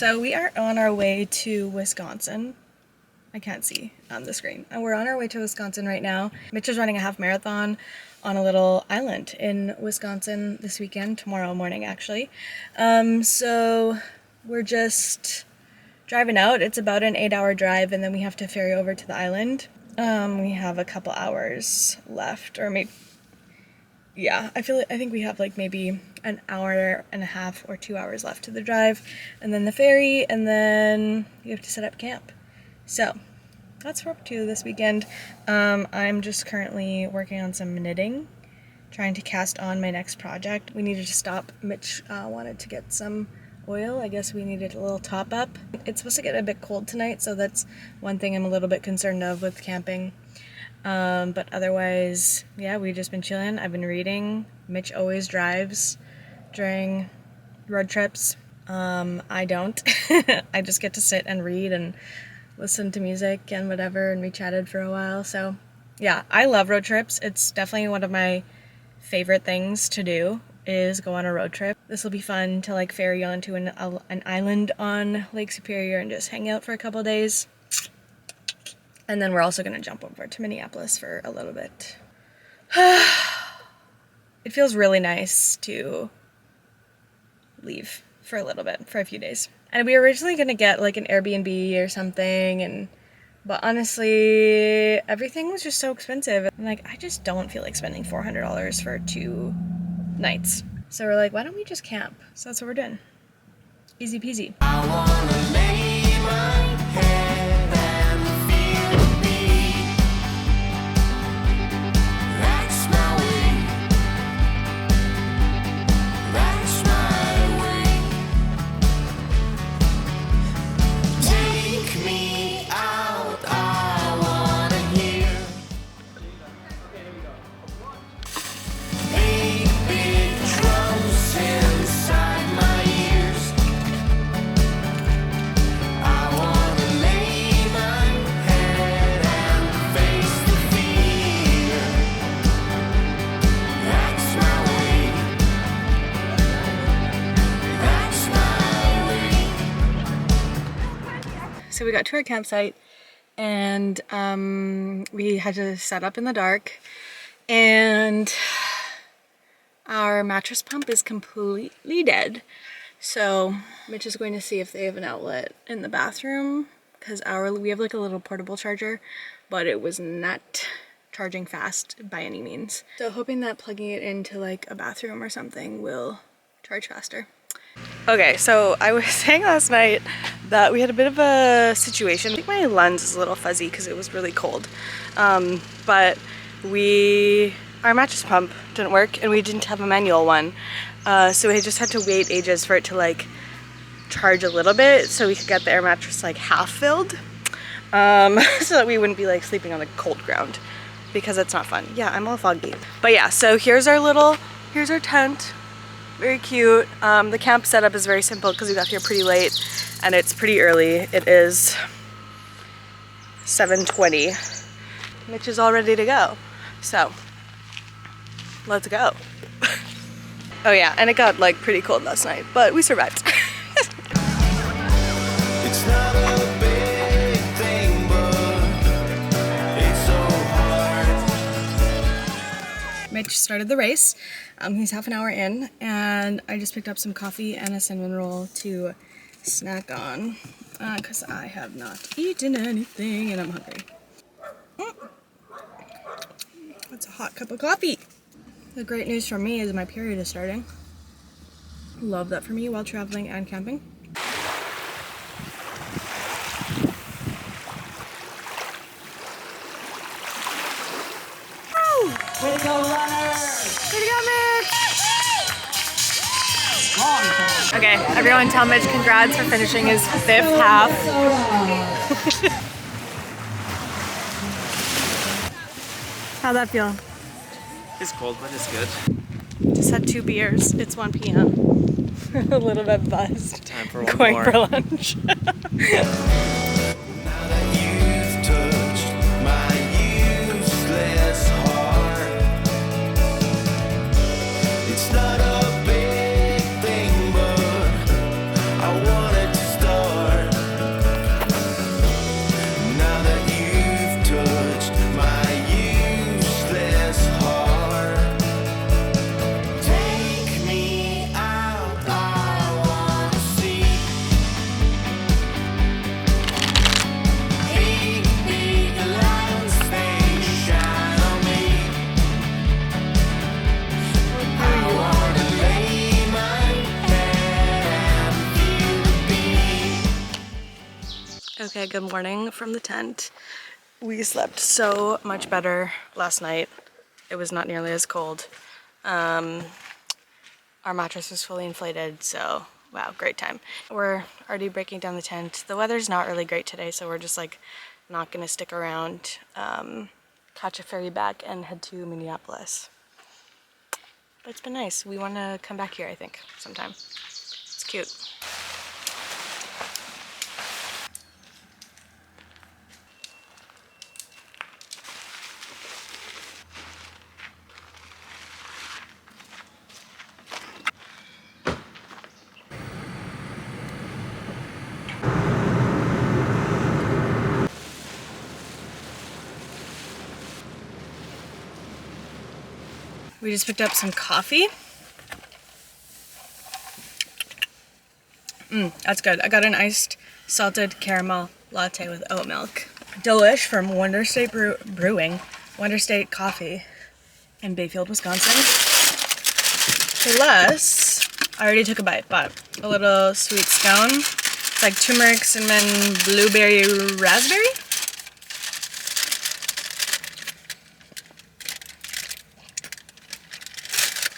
So we are on our way to Wisconsin. I can't see on the screen. And we're on our way to Wisconsin right now. Mitch is running a half marathon on a little island in Wisconsin this weekend, tomorrow morning actually. So we're just driving out. It's about an 8-hour drive, and then we have to ferry over to the island. We have a couple hours left, or maybe, yeah, I think we have like maybe an hour and a half or 2 hours left to the drive, and then the ferry, and then you have to set up camp. So that's what we're up to this weekend. I'm just currently working on some knitting, trying to cast on my next project. We needed to stop. Mitch wanted to get some oil. I guess we needed a little top up. It's supposed to get a bit cold tonight, so that's one thing I'm a little bit concerned of with camping. But otherwise, yeah, we've just been chilling. I've been reading. Mitch always drives during road trips. I don't. I just get to sit and read and listen to music and whatever, and we chatted for a while. So yeah, I love road trips. It's definitely one of my favorite things to do, is go on a road trip. This will be fun to like ferry onto an island on Lake Superior and just hang out for a couple days. And then we're also going to jump over to Minneapolis for a little bit. It feels really nice to leave for a little bit, for a few days. And we were originally going to get like an Airbnb or something, but honestly, everything was just so expensive. And like, I just don't feel like spending $400 for 2 nights. So we're like, why don't we just camp? So that's what we're doing. Easy peasy. I wanna lay my head and feel me. That's my way. That's my way. Take me out, I wanna hear. Eight big drums inside my ears. I wanna lay my head and face the fear. That's my way. That's my way. So we got to our campsite, and we had to set up in the dark, and our mattress pump is completely dead. So Mitch is going to see if they have an outlet in the bathroom, because we have like a little portable charger, but it was not charging fast by any means. So hoping that plugging it into like a bathroom or something will charge faster. Okay, so I was saying last night that we had a bit of a situation. I think my lens is a little fuzzy because it was really cold. But our mattress pump didn't work, and we didn't have a manual one. So we just had to wait ages for it to like charge a little bit so we could get the air mattress like half filled. So that we wouldn't be like sleeping on the cold ground, because that's not fun. Yeah, I'm all foggy. But yeah, so here's our tent. Very cute. The camp setup is very simple because we got here pretty late and it's pretty early. It is 7:20. Mitch is all ready to go. So let's go. Oh yeah, and it got like pretty cold last night, but we survived. It's not a big thing, but it's so hard. Mitch started the race. He's half an hour in, and I just picked up some coffee and a cinnamon roll to snack on, because I have not eaten anything and I'm hungry. That's a hot cup of coffee. The great news for me is my period is starting. Love that for me while traveling and camping. Way to go, runners! Way to go, Mitch! Okay, everyone tell Mitch congrats for finishing his 5th half. How'd that feel? It's cold, but it's good. Just had 2 beers. It's 1 p.m. A little bit buzzed. Time for one Going more. for lunch. Now that you've touched my useless heart, it's not a big thing, but I wanted to start. Okay, good morning from the tent. We slept so much better last night. It was not nearly as cold. Our mattress was fully inflated, so wow, great time. We're already breaking down the tent. The weather's not really great today, so we're just like not gonna stick around. Catch a ferry back and head to Minneapolis. But it's been nice. We want to come back here, I think, sometime. It's cute. We just picked up some coffee. That's good. I got an iced salted caramel latte with oat milk. Delish from Wonder State Brewing, Wonder State Coffee in Bayfield, Wisconsin. Plus, I already took a bite, but a little sweet scone. It's like turmeric, cinnamon, blueberry, raspberry.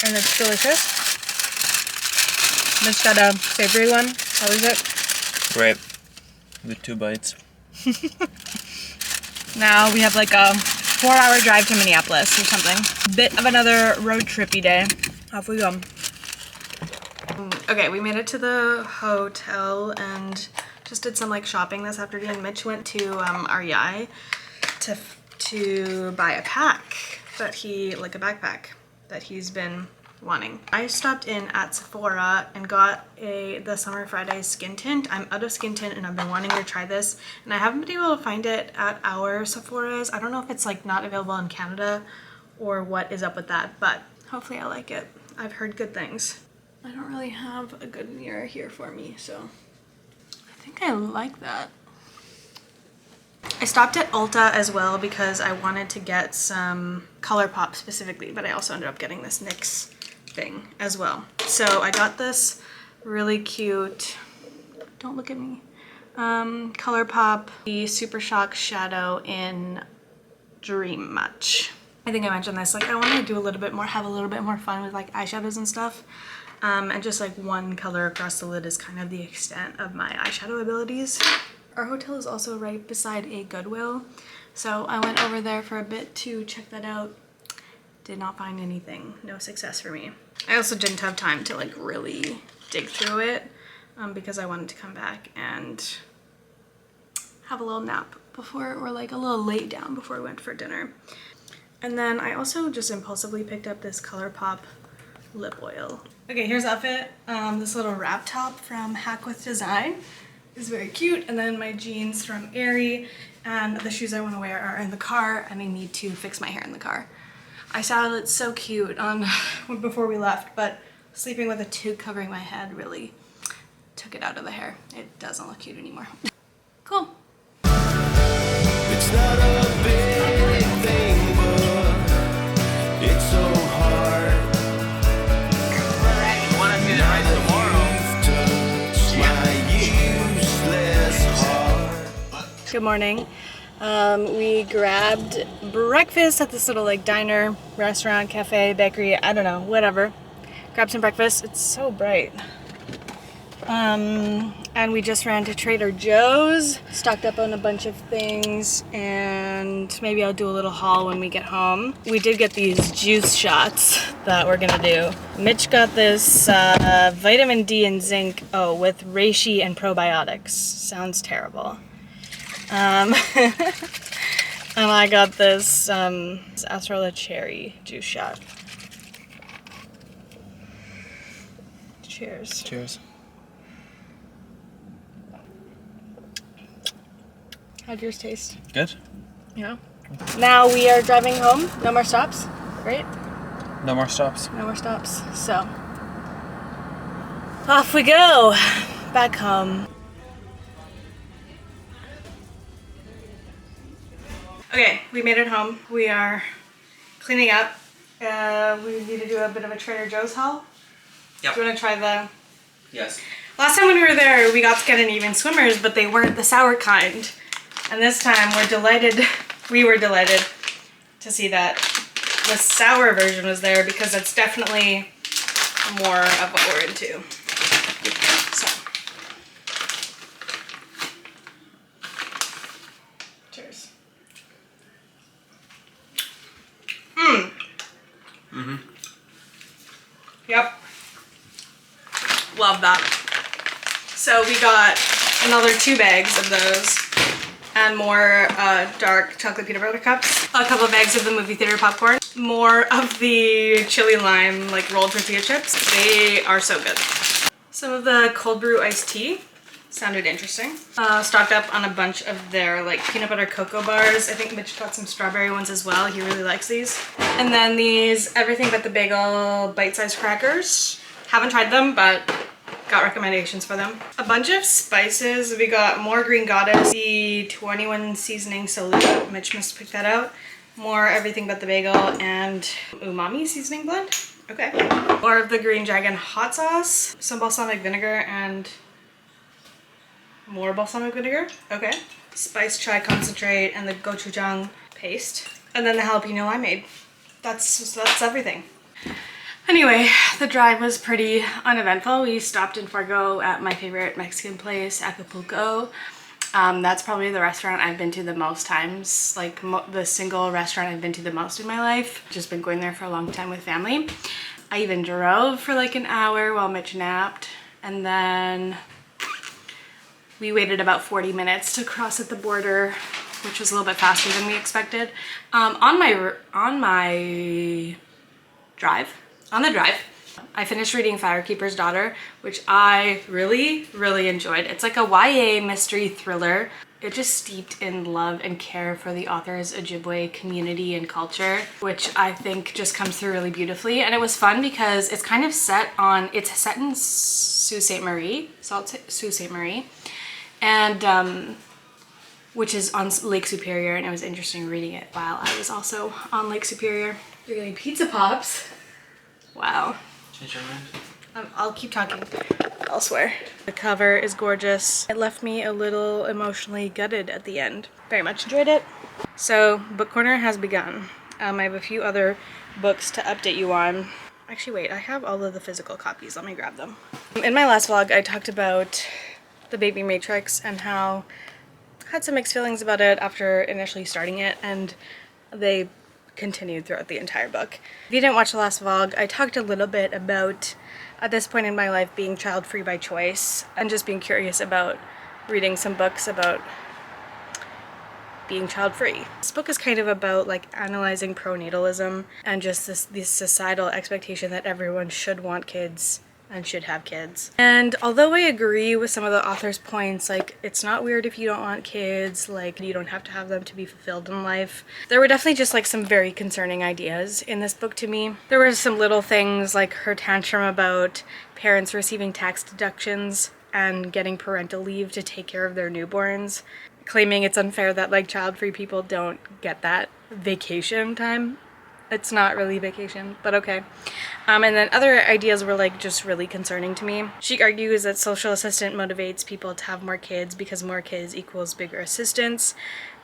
And it's delicious. Mitch got a savory one. How is it? Great. With 2 bites. Now we have like a 4-hour drive to Minneapolis or something. Bit of another road trippy day. Off we go. Okay, we made it to the hotel and just did some like shopping this afternoon. Mitch went to REI to buy a pack that like a backpack that he's been wanting. I stopped in at Sephora and got the Summer Friday skin tint. I'm out of skin tint and I've been wanting to try this and I haven't been able to find it at our Sephora's. I don't know if it's like not available in Canada or what is up with that, but hopefully I like it. I've heard good things. I don't really have a good mirror here for me, so I think I like that. I stopped at Ulta as well because I wanted to get some ColourPop specifically, but I also ended up getting this NYX thing as well. So I got this really cute, don't look at me, ColourPop, the Super Shock Shadow in Dream Much. I think I mentioned this, like I want to do a little bit more, have a little bit more fun with like eyeshadows and stuff. And just like one color across the lid is kind of the extent of my eyeshadow abilities. Our hotel is also right beside a Goodwill, so I went over there for a bit to check that out. Did not find anything. No success for me. I also didn't have time to like really dig through it because I wanted to come back and have a little nap before, or like a little lay down before we went for dinner. And then I also just impulsively picked up this ColourPop lip oil. Okay, here's the outfit. This little wrap top from Hack With Design is very cute, and then my jeans from Aerie, and the shoes I want to wear are in the car, and I need to fix my hair in the car. I saw it so cute on before we left, but sleeping with a toque covering my head really took it out of the hair. It doesn't look cute anymore. Cool. It's not a big thing, but it's so hard. You want to do that right tomorrow? You've touched my useless heart. Good morning. We grabbed breakfast at this little like diner, restaurant, cafe, bakery, I don't know, whatever. Grabbed some breakfast. It's so bright. And we just ran to Trader Joe's, stocked up on a bunch of things, and maybe I'll do a little haul when we get home. We did get these juice shots that we're gonna do. Mitch got this vitamin D and zinc, with reishi and probiotics. Sounds terrible. And I got this acerola cherry juice shot. Cheers. Cheers. How'd yours taste? Good? Yeah. Now we are driving home. No more stops, right? No more stops. No more stops. So, off we go. Back home. Okay, we made it home. We are cleaning up. We need to do a bit of a Trader Joe's haul. Yep. Do you want to try the... Yes. Last time when we were there, we got to get an even swimmers, but they weren't the sour kind. And this time we were delighted to see that the sour version was there because it's definitely more of what we're into. So. Cheers. Yep. Love that. So we got another 2 bags of those and more dark chocolate peanut butter cups. A couple of bags of the movie theater popcorn. More of the chili lime like rolled tortilla chips. They are so good. Some of the cold brew iced tea. Sounded interesting. Stocked up on a bunch of their like peanut butter cocoa bars. I think Mitch got some strawberry ones as well. He really likes these. And then these everything but the bagel bite-sized crackers. Haven't tried them, but got recommendations for them. A bunch of spices. We got more Green Goddess, the 21 seasoning salute. Mitch must pick that out. More everything but the bagel and umami seasoning blend. Okay. More of the Green Dragon hot sauce, some balsamic vinegar, and more balsamic vinegar. Okay. Spice chai concentrate and the gochujang paste. And then the jalapeno limeade. That's everything. Anyway, the drive was pretty uneventful. We stopped in Fargo at my favorite Mexican place, Acapulco. That's probably the restaurant I've been to the most times, like the single restaurant I've been to the most in my life. Just been going there for a long time with family. I even drove for like an hour while Mitch napped, and then we waited about 40 minutes to cross at the border, which was a little bit faster than we expected. On the drive, I finished reading Firekeeper's Daughter, which I really, really enjoyed. It's like a YA mystery thriller. It just steeped in love and care for the author's Ojibwe community and culture, which I think just comes through really beautifully. And it was fun because it's kind of set in Sault Ste. Marie, and which is on Lake Superior, and it was interesting reading it while I was also on Lake Superior. You're getting pizza pops. Wow. Change your mind? I'll keep talking elsewhere. The cover is gorgeous. It left me a little emotionally gutted at the end. Very much enjoyed it. So, book corner has begun. I have a few other books to update you on. Actually, wait, I have all of the physical copies. Let me grab them. In my last vlog, I talked about the Baby Matrix and how I had some mixed feelings about it after initially starting it, and they continued throughout the entire book. If you didn't watch the last vlog, I talked a little bit about, at this point in my life, being child-free by choice and just being curious about reading some books about being child-free. This book is kind of about like analyzing pronatalism and just this societal expectation that everyone should want kids and should have kids. And although I agree with some of the author's points, like it's not weird if you don't want kids, like you don't have to have them to be fulfilled in life, there were definitely just like some very concerning ideas in this book to me. There were some little things like her tantrum about parents receiving tax deductions and getting parental leave to take care of their newborns, claiming it's unfair that like child-free people don't get that vacation time. It's not really vacation, but okay. And then other ideas were like just really concerning to me. She argues that social assistant motivates people to have more kids because more kids equals bigger assistance.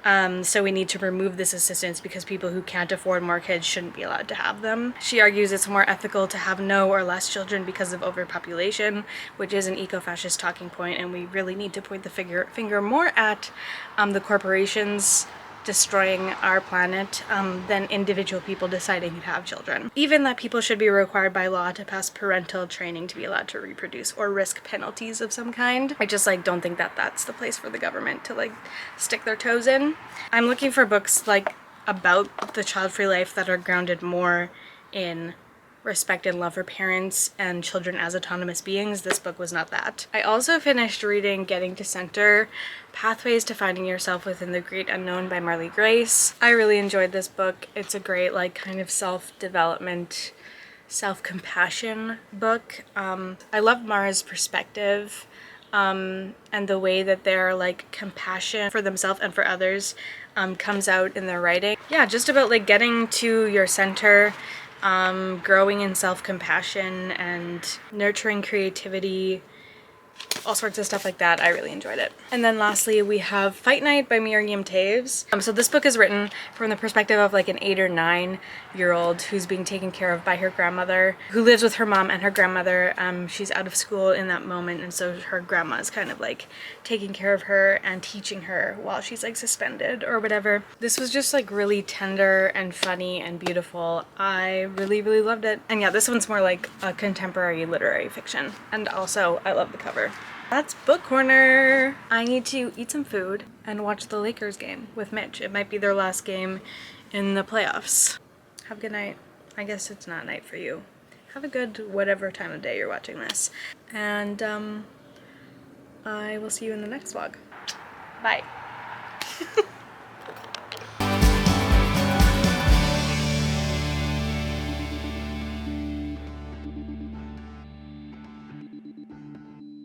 So we need to remove this assistance because people who can't afford more kids shouldn't be allowed to have them. She argues it's more ethical to have no or less children because of overpopulation, which is an eco-fascist talking point, and we really need to point the finger more at the corporations destroying our planet than individual people deciding to have children. Even that people should be required by law to pass parental training to be allowed to reproduce or risk penalties of some kind. I just like don't think that that's the place for the government to like stick their toes in. I'm looking for books like about the child-free life that are grounded more in respect and love for parents and children as autonomous beings. This book was not that. I also finished reading Getting to Center, Pathways to Finding Yourself Within the Great Unknown by Marley Grace. I really enjoyed this book. It's a great like kind of self-development, self-compassion book. I love Mara's perspective and the way that their like compassion for themselves and for others comes out in their writing. Yeah, just about like getting to your center, growing in self-compassion and nurturing creativity all sorts of stuff like that. I really enjoyed it. And then lastly, we have Fight Night by Miriam Toews. So this book is written from the perspective of like an 8 or 9-year-old who's being taken care of by her grandmother, who lives with her mom and her grandmother. She's out of school in that moment, and so her grandma is kind of like taking care of her and teaching her while she's like suspended or whatever. This was just like really tender and funny and beautiful. I really, really loved it. And yeah, this one's more like a contemporary literary fiction. And also, I love the cover. That's book corner. I need to eat some food and watch the Lakers game with Mitch. It might be their last game in the playoffs. Have a good night. I guess it's not night for you. Have a good whatever time of day you're watching this. And I will see you in the next vlog. Bye.